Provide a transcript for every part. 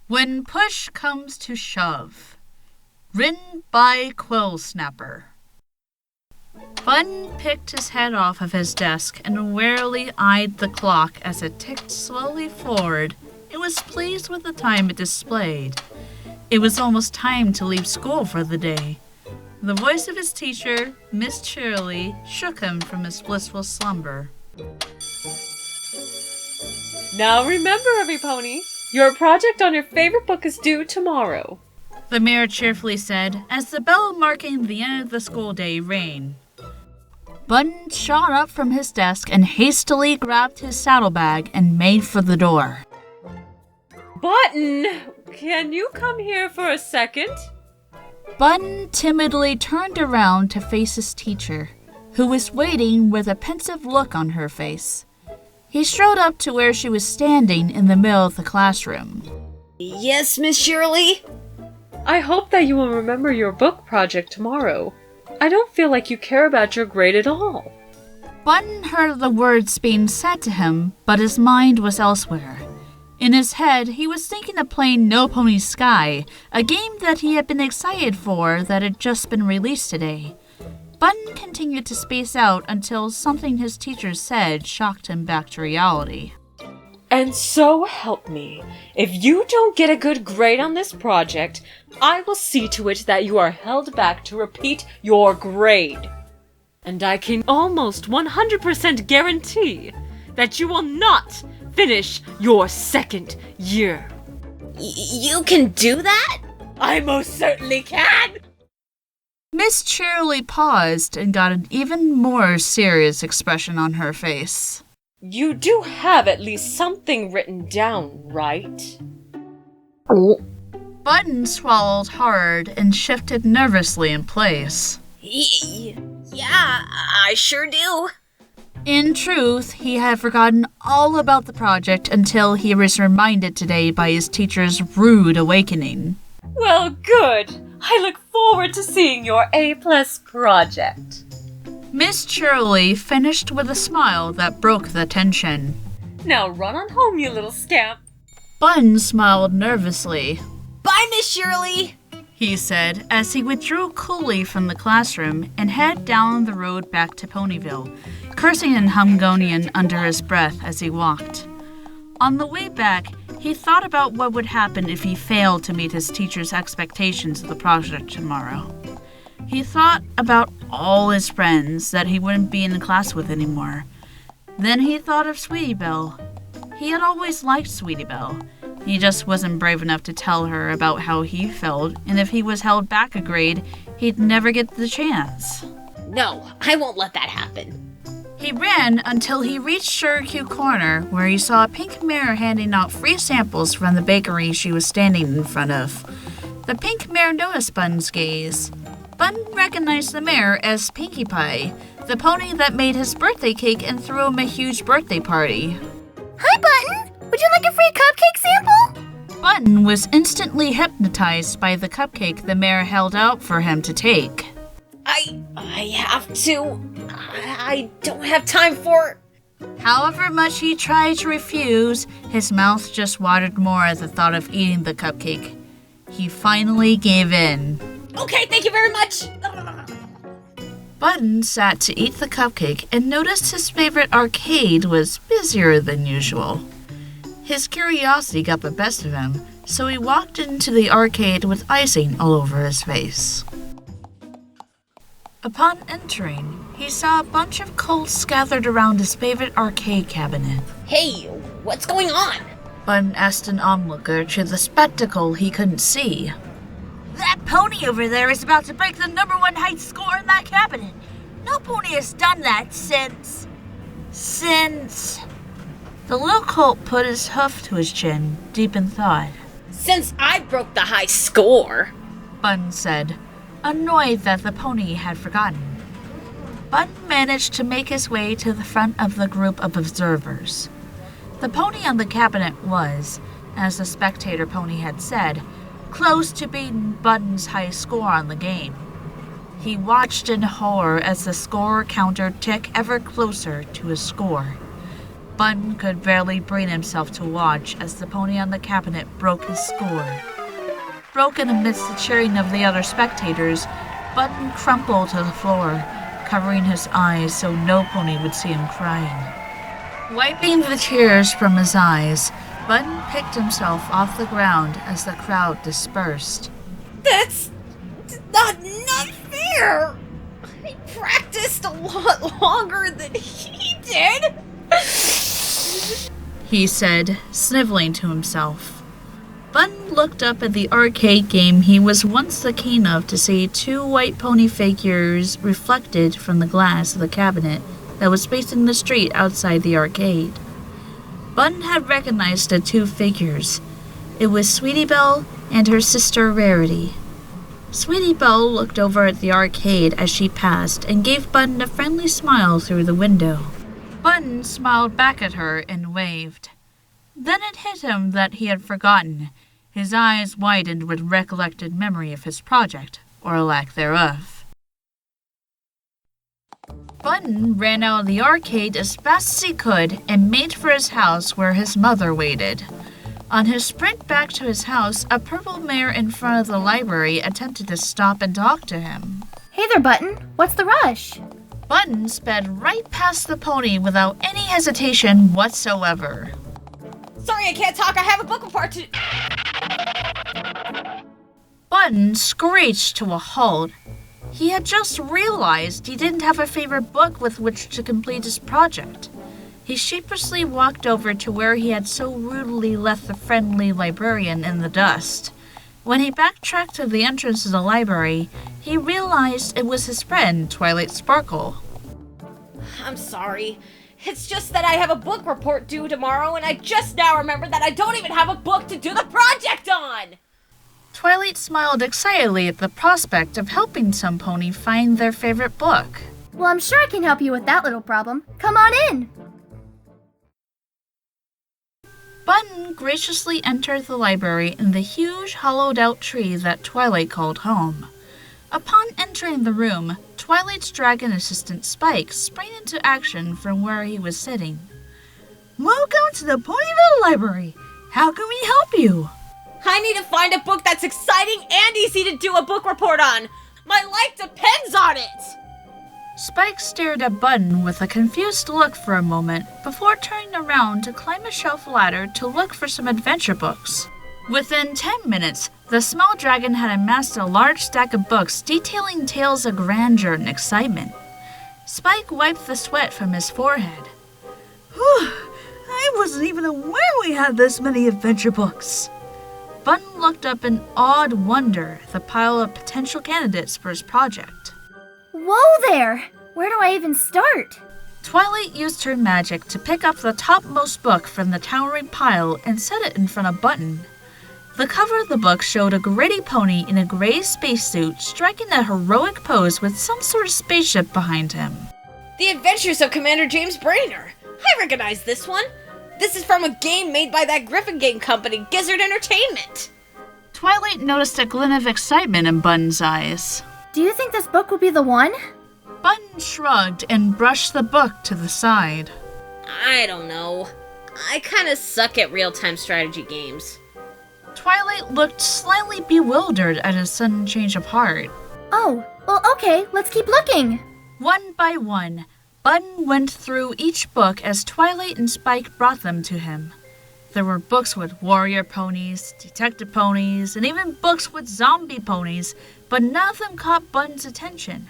When Push Comes to Shove. Written by Quill Snapper. Button picked his head off of his desk and warily eyed the clock as it ticked slowly forward and was pleased with the time it displayed. It was almost time to leave school for the day. The voice of his teacher, Miss Cheerilee, shook him from his blissful slumber. Now remember, every pony, your project on your favorite book is due tomorrow, the mayor cheerfully said as the bell marking the end of the school day rang. Button shot up from his desk and hastily grabbed his saddlebag and made for the door. Button, can you come here for a second? Button timidly turned around to face his teacher, who was waiting with a pensive look on her face. He strode up to where she was standing in the middle of the classroom. Yes, Miss Cheerilee? I hope that you will remember your book project tomorrow. I don't feel like you care about your grade at all. Button heard the words being said to him, but his mind was elsewhere. In his head, he was thinking of playing No Pony Sky, a game that he had been excited for that had just been released today. Button continued to space out until something his teacher said shocked him back to reality. And so help me, if you don't get a good grade on this project, I will see to it that you are held back to repeat your grade. And I can almost 100% guarantee that you will not finish your second year. You can do that? I most certainly can! Miss Cheerilee paused and got an even more serious expression on her face. You do have at least something written down, right? Button swallowed hard and shifted nervously in place. Yeah, I sure do. In truth, he had forgotten all about the project until he was reminded today by his teacher's rude awakening. Well, good. I look forward to seeing your A+ project. Miss Cheerilee finished with a smile that broke the tension. Now run on home, you little scamp. Button smiled nervously. Bye, Miss Cheerilee, he said as he withdrew coolly from the classroom and headed down the road back to Ponyville, cursing in Hungarian under his breath as he walked. On the way back, he thought about what would happen if he failed to meet his teacher's expectations of the project tomorrow. He thought about all his friends that he wouldn't be in the class with anymore. Then he thought of Sweetie Belle. He had always liked Sweetie Belle. He just wasn't brave enough to tell her about how he felt, and if he was held back a grade, he'd never get the chance. No, I won't let that happen. He ran until he reached Cheerilee Corner, where he saw a pink mare handing out free samples from the bakery she was standing in front of. The pink mare noticed Button's gaze. Button recognized the mare as Pinkie Pie, the pony that made his birthday cake and threw him a huge birthday party. Hi, Button! Would you like a free cupcake sample? Button was instantly hypnotized by the cupcake the mare held out for him to take. I have to. I don't have time for... However much he tried to refuse, his mouth just watered more at the thought of eating the cupcake. He finally gave in. Okay, thank you very much. Button sat to eat the cupcake and noticed his favorite arcade was busier than usual. His curiosity got the best of him, so he walked into the arcade with icing all over his face. Upon entering, he saw a bunch of colts gathered around his favorite arcade cabinet. Hey, what's going on? Button asked an onlooker to the spectacle he couldn't see. That pony over there is about to break the #1 height score in that cabinet. No pony has done that since... The little colt put his hoof to his chin, deep in thought. Since I broke the high score, Button said, annoyed that the pony had forgotten. Button managed to make his way to the front of the group of observers. The pony on the cabinet was, as the spectator pony had said, close to beating Button's high score on the game. He watched in horror as the score counter ticked ever closer to his score. Bun could barely bring himself to watch as the pony on the cabinet broke his score. Broken amidst the cheering of the other spectators, Bun crumpled to the floor, covering his eyes so no pony would see him crying. Wiping the tears from his eyes, Bun picked himself off the ground as the crowd dispersed. That's not fair! I practiced a lot longer than he did! He said, sniveling to himself. Bun looked up at the arcade game he was once the king of to see two white pony figures reflected from the glass of the cabinet that was facing the street outside the arcade. Bun had recognized the two figures. It was Sweetie Belle and her sister Rarity. Sweetie Belle looked over at the arcade as she passed and gave Bun a friendly smile through the window. Bun smiled back at her and waved. Then it hit him that he had forgotten. His eyes widened with recollected memory of his project, or lack thereof. Bun ran out of the arcade as fast as he could and made for his house where his mother waited. On his sprint back to his house, a purple mare in front of the library attempted to stop and talk to him. Hey there, Button. What's the rush? Button sped right past the pony without any hesitation whatsoever. Sorry, I can't talk. I have a book report to... Button screeched to a halt. He had just realized he didn't have a favorite book with which to complete his project. He sheepishly walked over to where he had so rudely left the friendly librarian in the dust. When he backtracked to the entrance of the library, he realized it was his friend, Twilight Sparkle. I'm sorry. It's just that I have a book report due tomorrow, and I just now remembered that I don't even have a book to do the project on! Twilight smiled excitedly at the prospect of helping some pony find their favorite book. Well, I'm sure I can help you with that little problem. Come on in. Button graciously entered the library in the huge hollowed-out tree that Twilight called home. Upon entering the room, Twilight's dragon assistant Spike sprang into action from where he was sitting. Welcome to the Ponyville Library. How can we help you? I need to find a book that's exciting and easy to do a book report on. My life depends on it! Spike stared at Button with a confused look for a moment before turning around to climb a shelf ladder to look for some adventure books. Within 10 minutes, the small dragon had amassed a large stack of books detailing tales of grandeur and excitement. Spike wiped the sweat from his forehead. Whew, I wasn't even aware we had this many adventure books. Button looked up in awed wonder at the pile of potential candidates for his project. Whoa there! Where do I even start? Twilight used her magic to pick up the topmost book from the towering pile and set it in front of Button. The cover of the book showed a gritty pony in a gray spacesuit striking a heroic pose with some sort of spaceship behind him. The Adventures of Commander James Brainer. I recognize this one. This is from a game made by that Griffin game company, Gizzard Entertainment. Twilight noticed a glint of excitement in Button's eyes. Do you think this book will be the one? Button shrugged and brushed the book to the side. I don't know. I kinda suck at real-time strategy games. Twilight looked slightly bewildered at his sudden change of heart. Oh, well, okay, let's keep looking. One by one, Button went through each book as Twilight and Spike brought them to him. There were books with warrior ponies, detective ponies, and even books with zombie ponies, but none of them caught Button's attention.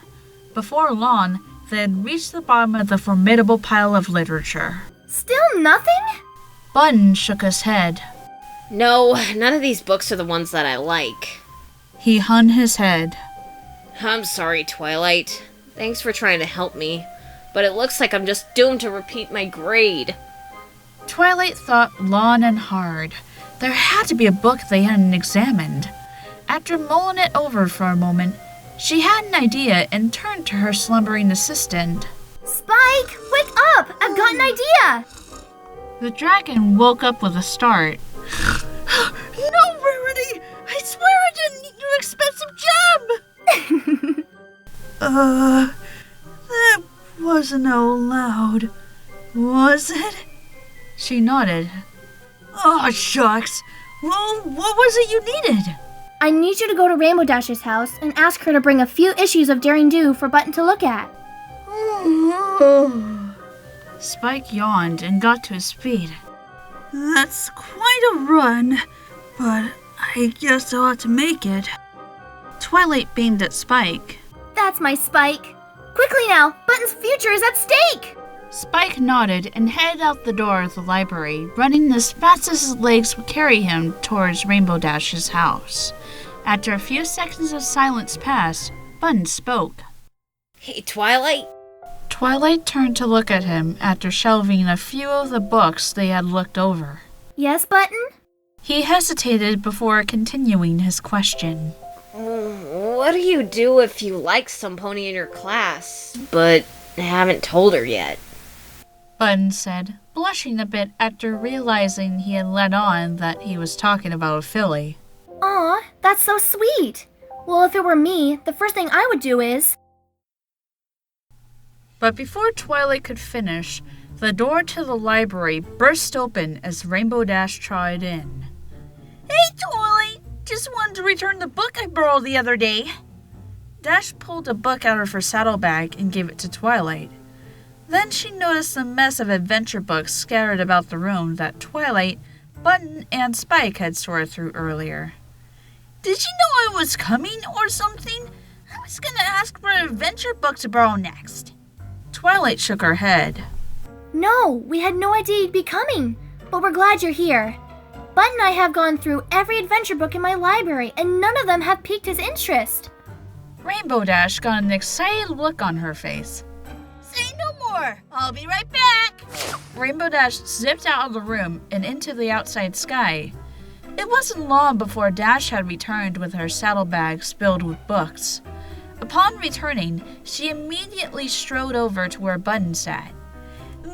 Before long, they had reached the bottom of the formidable pile of literature. Still nothing? Button shook his head. No, none of these books are the ones that I like. He hung his head. I'm sorry, Twilight. Thanks for trying to help me, but it looks like I'm just doomed to repeat my grade. Twilight thought long and hard. There had to be a book they hadn't examined. After mulling it over for a moment, she had an idea and turned to her slumbering assistant. Spike, wake up! I've got an idea! The dragon woke up with a start. No, Rarity! I swear I didn't eat your expensive gem! That wasn't allowed, was it? She nodded. Oh, shucks. Well, what was it you needed? I need you to go to Rainbow Dash's house and ask her to bring a few issues of Daring Do for Button to look at. Spike yawned and got to his feet. That's quite a run, but I guess I'll have to make it. Twilight beamed at Spike. That's my Spike. Quickly now, Button's future is at stake! Spike nodded and headed out the door of the library, running as fast as his legs would carry him towards Rainbow Dash's house. After a few seconds of silence passed, Button spoke. Hey, Twilight? Twilight turned to look at him after shelving a few of the books they had looked over. Yes, Button? He hesitated before continuing his question. What do you do if you like some pony in your class, but haven't told her yet? Button said, blushing a bit after realizing he had let on that he was talking about a filly. Aw, that's so sweet. Well, if it were me, the first thing I would do is... But before Twilight could finish, the door to the library burst open as Rainbow Dash trotted in. Hey, Twilight! Just wanted to return the book I borrowed the other day. Dash pulled a book out of her saddlebag and gave it to Twilight. Then she noticed a mess of adventure books scattered about the room that Twilight, Button, and Spike had sorted through earlier. Did you know I was coming or something? I was gonna ask for an adventure book to borrow next. Twilight shook her head. No, we had no idea you'd be coming, but we're glad you're here. Button and I have gone through every adventure book in my library, and none of them have piqued his interest. Rainbow Dash got an excited look on her face. Say no more. I'll be right back. Rainbow Dash zipped out of the room and into the outside sky. It wasn't long before Dash had returned with her saddlebags filled with books. Upon returning, she immediately strode over to where Button sat.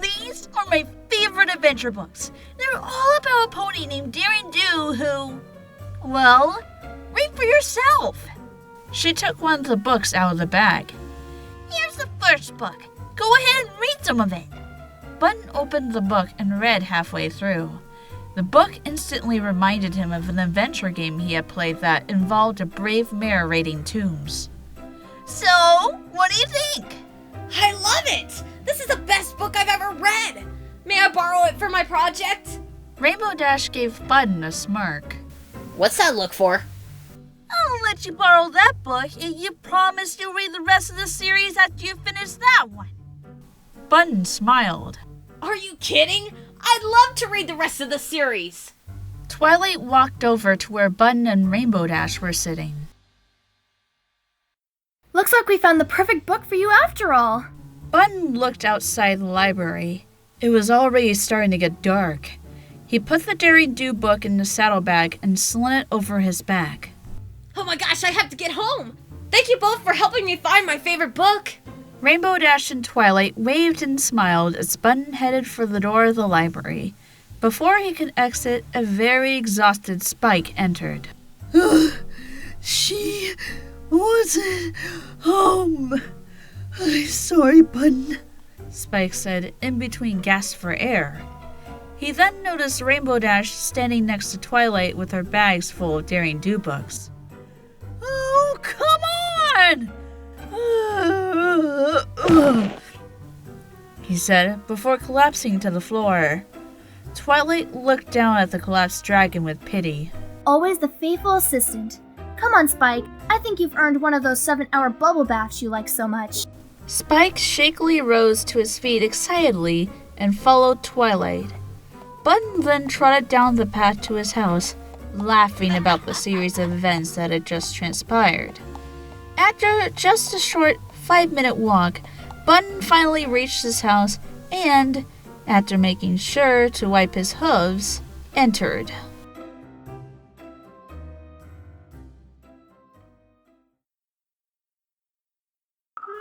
These are my favorite adventure books. They're all about a pony named Daring Do who... Well, read for yourself. She took one of the books out of the bag. Here's the first book. Go ahead and read some of it. Button opened the book and read halfway through. The book instantly reminded him of an adventure game he had played that involved a brave mare raiding tombs. So, what do you think? I love it! This is the best book I've ever read! May I borrow it for my project? Rainbow Dash gave Button a smirk. What's that look for? I'll let you borrow that book if you promise you'll read the rest of the series after you finish that one. Button smiled. Are you kidding? I'd love to read the rest of the series. Twilight walked over to where Button and Rainbow Dash were sitting. Looks like we found the perfect book for you after all. Button looked outside the library. It was already starting to get dark. He put the Daring Do book in the saddlebag and slung it over his back. Oh my gosh, I have to get home! Thank you both for helping me find my favorite book! Rainbow Dash and Twilight waved and smiled as Button headed for the door of the library. Before he could exit, a very exhausted Spike entered. She wasn't home. I'm sorry, Button, Spike said in between gasps for air. He then noticed Rainbow Dash standing next to Twilight with her bags full of Daring Do books. Oh, come on! He said before collapsing to the floor. Twilight looked down at the collapsed dragon with pity. Always the faithful assistant. Come on, Spike. I think you've earned one of those 7-hour bubble baths you like so much. Spike shakily rose to his feet excitedly and followed Twilight. Button then trotted down the path to his house, laughing about the series of events that had just transpired. After just a short 5-minute walk, Button finally reached his house and, after making sure to wipe his hooves, entered.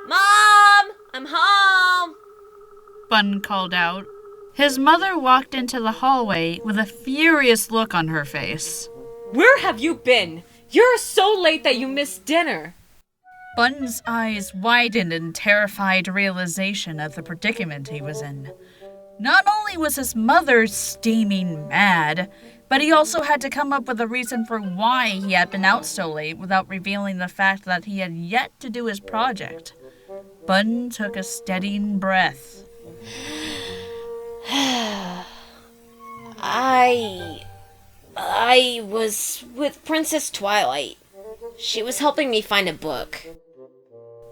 Mom! I'm home! Button called out. His mother walked into the hallway with a furious look on her face. Where have you been? You're so late that you missed dinner. Button's eyes widened in terrified realization of the predicament he was in. Not only was his mother steaming mad, but he also had to come up with a reason for why he had been out so late without revealing the fact that he had yet to do his project. Button took a steadying breath. I was with Princess Twilight. She was helping me find a book.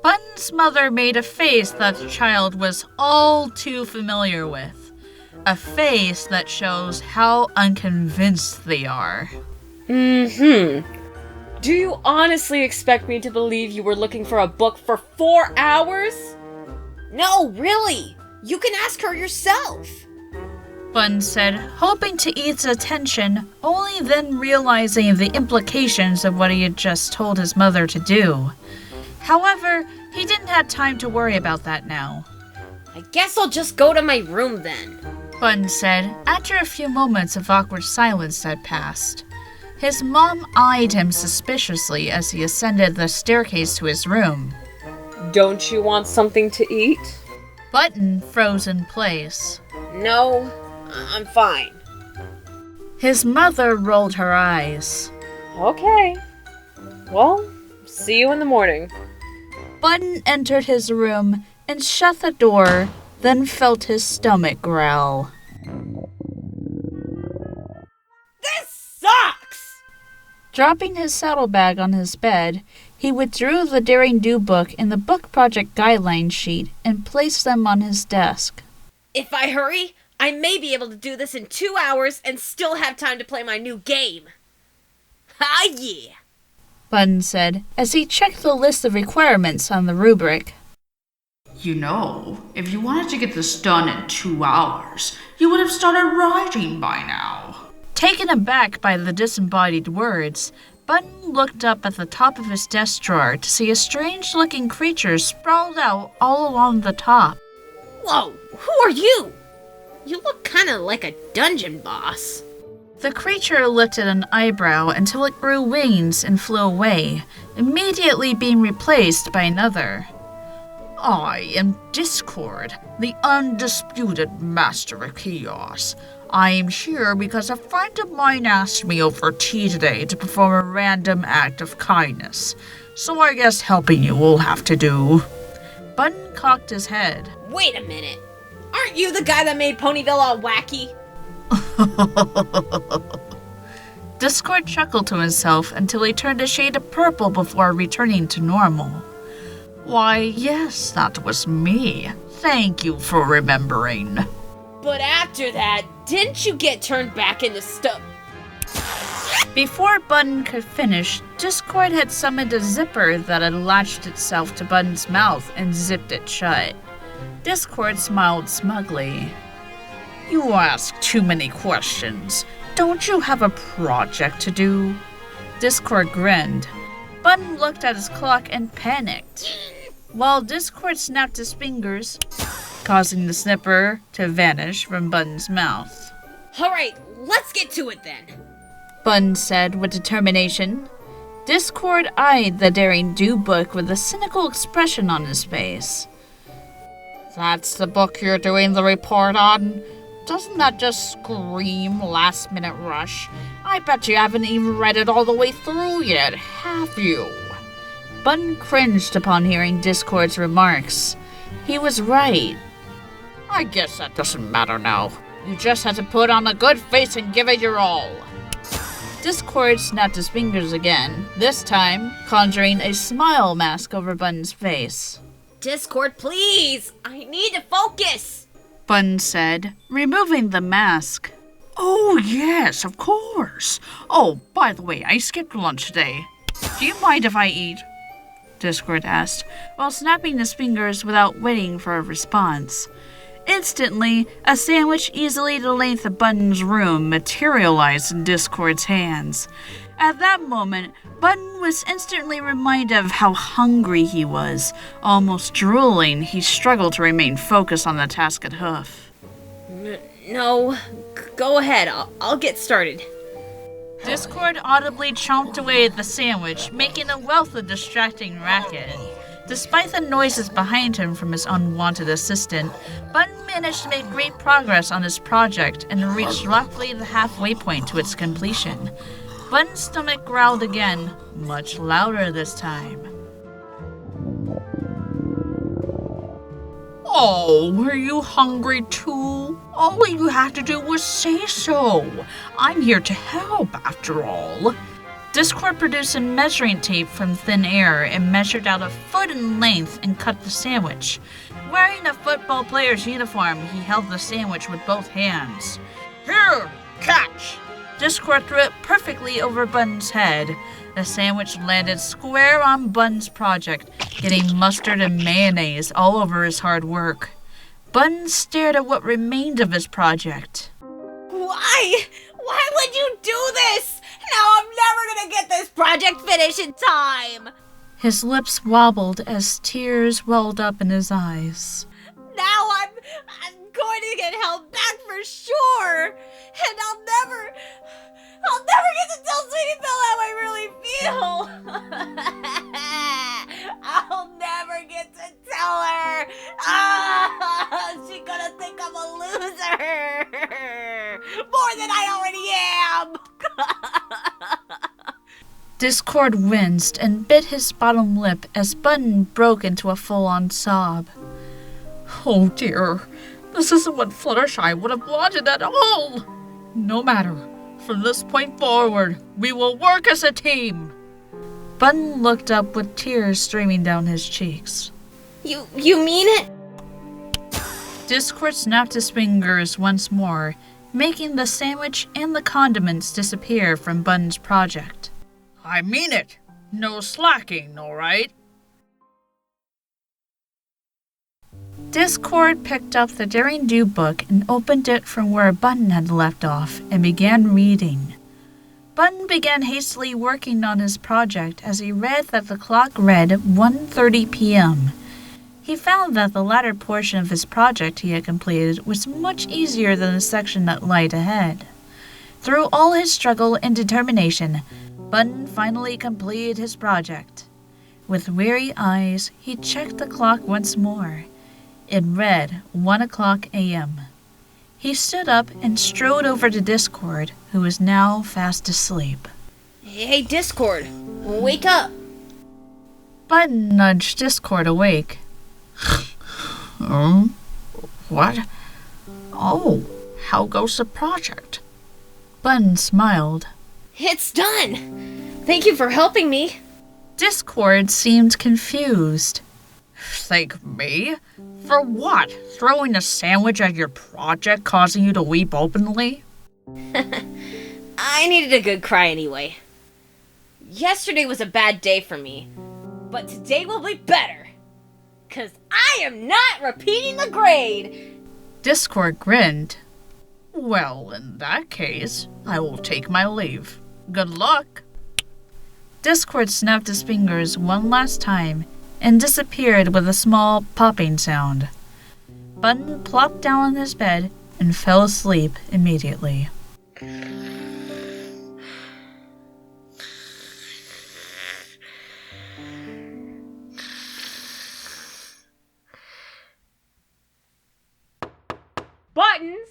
Button's mother made a face that the child was all too familiar with. A face that shows how unconvinced they are. Do you honestly expect me to believe you were looking for a book for 4 hours? No, really! You can ask her yourself! Button said, hoping to ease attention, only then realizing the implications of what he had just told his mother to do. However, he didn't have time to worry about that now. I guess I'll just go to my room then. Button said, after a few moments of awkward silence had passed. His mom eyed him suspiciously as he ascended the staircase to his room. Don't you want something to eat? Button froze in place. No, I'm fine. His mother rolled her eyes. Okay. Well, see you in the morning. Button entered his room and shut the door, then felt his stomach growl. This sucks! Dropping his saddlebag on his bed, he withdrew the Daring Do book and the book project guideline sheet and placed them on his desk. If I hurry, I may be able to do this in 2 hours and still have time to play my new game. Ah, yeah! Button said as he checked the list of requirements on the rubric. You know, if you wanted to get this done in 2 hours, you would have started writing by now. Taken aback by the disembodied words, Button looked up at the top of his desk drawer to see a strange-looking creature sprawled out all along the top. Whoa, who are you? You look kinda like a dungeon boss. The creature lifted an eyebrow until it grew wings and flew away, immediately being replaced by another. I am Discord, the undisputed master of chaos. I am here because a friend of mine asked me over tea today to perform a random act of kindness, so I guess helping you will have to do. Button cocked his head. Wait a minute. Aren't you the guy that made Ponyville all wacky? Discord chuckled to himself until he turned a shade of purple before returning to normal. Why, yes, that was me. Thank you for remembering. But after that, didn't you get turned back into stuff? Before Button could finish, Discord had summoned a zipper that had latched itself to Button's mouth and zipped it shut. Discord smiled smugly. You ask too many questions. Don't you have a project to do? Discord grinned. Button looked at his clock and panicked, while Discord snapped his fingers, causing the snipper to vanish from Button's mouth. Alright, let's get to it then. Button said with determination. Discord eyed the Daring Do book with a cynical expression on his face. That's the book you're doing the report on? Doesn't that just scream last-minute rush? I bet you haven't even read it all the way through yet, have you? Button cringed upon hearing Discord's remarks. He was right. I guess that doesn't matter now. You just have to put on a good face and give it your all. Discord snapped his fingers again, this time conjuring a smile mask over Button's face. Discord, please! I need to focus! Button said, removing the mask. Oh, yes, of course. Oh, by the way, I skipped lunch today. Do you mind if I eat? Discord asked, while snapping his fingers without waiting for a response. Instantly, a sandwich easily the length of Button's room materialized in Discord's hands. At that moment, Button was instantly reminded of how hungry he was. Almost drooling, he struggled to remain focused on the task at hoof. No, go ahead. I'll get started. Discord audibly chomped away at the sandwich, making a wealth of distracting racket. Despite the noises behind him from his unwanted assistant, Bun managed to make great progress on his project and reached roughly the halfway point to its completion. Bun's stomach growled again, much louder this time. Oh, were you hungry too? All you had to do was say so. I'm here to help, after all. Discord produced a measuring tape from thin air and measured out 1 foot in length and cut the sandwich. Wearing a football player's uniform, he held the sandwich with both hands. Here, catch! Discord threw it perfectly over Bun's head. The sandwich landed square on Bun's project, getting mustard and mayonnaise all over his hard work. Bun stared at what remained of his project. Why? Why would you do this? Now I'm never gonna get this project finished in time! His lips wobbled as tears welled up in his eyes. Now I'm going to get held back for sure! And I'll never get to tell Sweetie Belle how I really feel! I'll never get to tell her! She's gonna think I'm a loser! More than I already am! Discord winced and bit his bottom lip as Bun broke into a full-on sob. Oh dear, this isn't what Fluttershy would have wanted at all! No matter, from this point forward, we will work as a team! Bun looked up with tears streaming down his cheeks. You mean it? Discord snapped his fingers once more, making the sandwich and the condiments disappear from Bun's project. I mean it! No slacking, alright? Discord picked up the Daring Do book and opened it from where Bun had left off and began reading. Bun began hastily working on his project as he read that the clock read 1:30 p.m. He found that the latter portion of his project he had completed was much easier than the section that lied ahead. Through all his struggle and determination, Bun finally completed his project. With weary eyes, he checked the clock once more. It read 1:00 a.m. He stood up and strode over to Discord, who was now fast asleep. Hey, Discord, wake up! Bun nudged Discord awake. What? Oh, how goes the project? Bun smiled. It's done! Thank you for helping me. Discord seemed confused. Thank me? For what? Throwing a sandwich at your project causing you to weep openly? I needed a good cry anyway. Yesterday was a bad day for me, but today will be better. 'Cause I am not repeating the grade! Discord grinned. Well, in that case, I will take my leave. Good luck. Discord snapped his fingers one last time and disappeared with a small popping sound. Bun plopped down on his bed and fell asleep immediately. Buttons!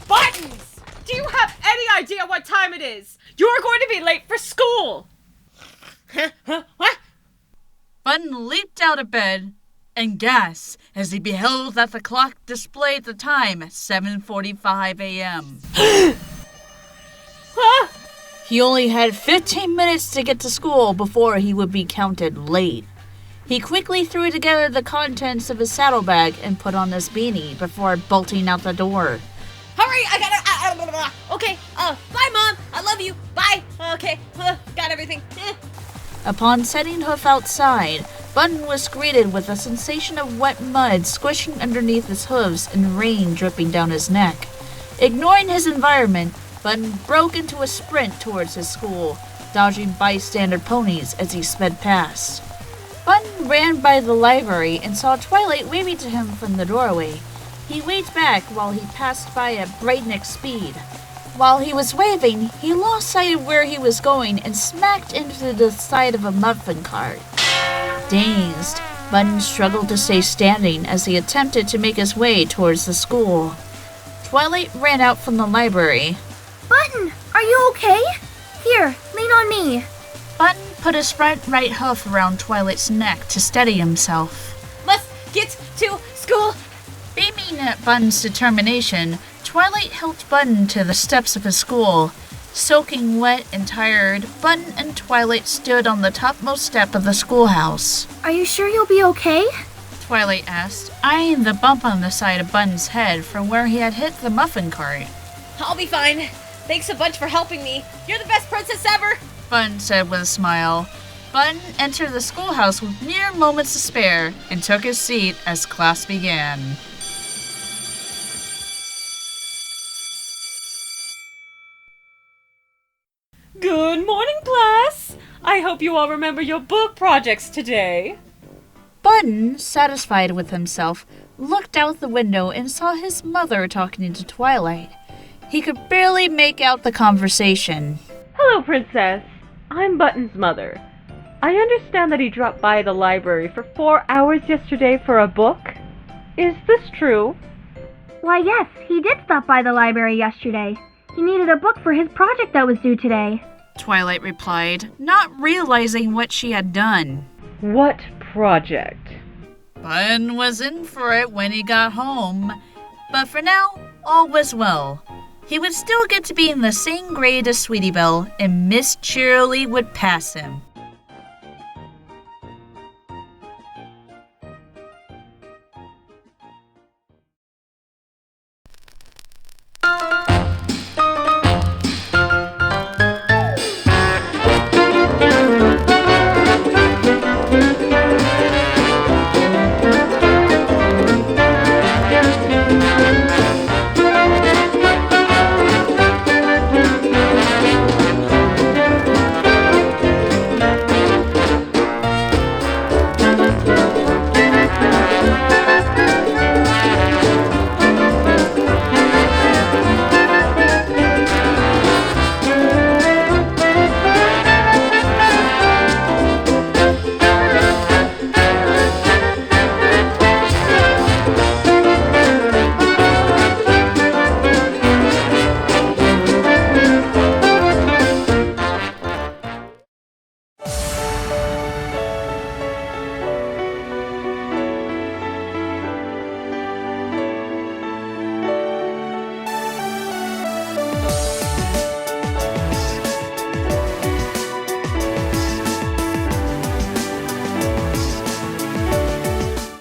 Buttons! Do you have any idea what time it is? You're going to be late for school! What? Bun leaped out of bed and gasped as he beheld that the clock displayed the time at 7:45 a.m. He only had 15 minutes to get to school before he would be counted late. He quickly threw together the contents of his saddlebag and put on his beanie before bolting out the door. Hurry! I gotta... Okay, bye, Mom! I love you! Bye! Okay, got everything. Upon setting hoof outside, Bun was greeted with a sensation of wet mud squishing underneath his hooves and rain dripping down his neck. Ignoring his environment, Bun broke into a sprint towards his school, dodging bystander ponies as he sped past. Bun ran by the library and saw Twilight waving to him from the doorway. He waved back while he passed by at breakneck speed. While he was waving, he lost sight of where he was going and smacked into the side of a muffin cart. Dazed, Button struggled to stay standing as he attempted to make his way towards the school. Twilight ran out from the library. Button, are you okay? Here, lean on me. Button put his front right hoof around Twilight's neck to steady himself. Let's get to school. Beaming at Button's determination, Twilight helped Button to the steps of his school. Soaking wet and tired, Button and Twilight stood on the topmost step of the schoolhouse. Are you sure you'll be okay? Twilight asked, eyeing the bump on the side of Button's head from where he had hit the muffin cart. I'll be fine. Thanks a bunch for helping me. You're the best princess ever. Button said with a smile. Button entered the schoolhouse with mere moments to spare and took his seat as class began. Good morning, class! I hope you all remember your book projects today. Button, satisfied with himself, looked out the window and saw his mother talking to Twilight. He could barely make out the conversation. Hello, Princess. I'm Button's mother. I understand that he dropped by the library for 4 hours yesterday for a book. Is this true? Why, yes, he did stop by the library yesterday. He needed a book for his project that was due today. Twilight replied, not realizing what she had done. What project? Button was in for it when he got home, but for now, all was well. He would still get to be in the same grade as Sweetie Belle, and Miss Cheerilee would pass him.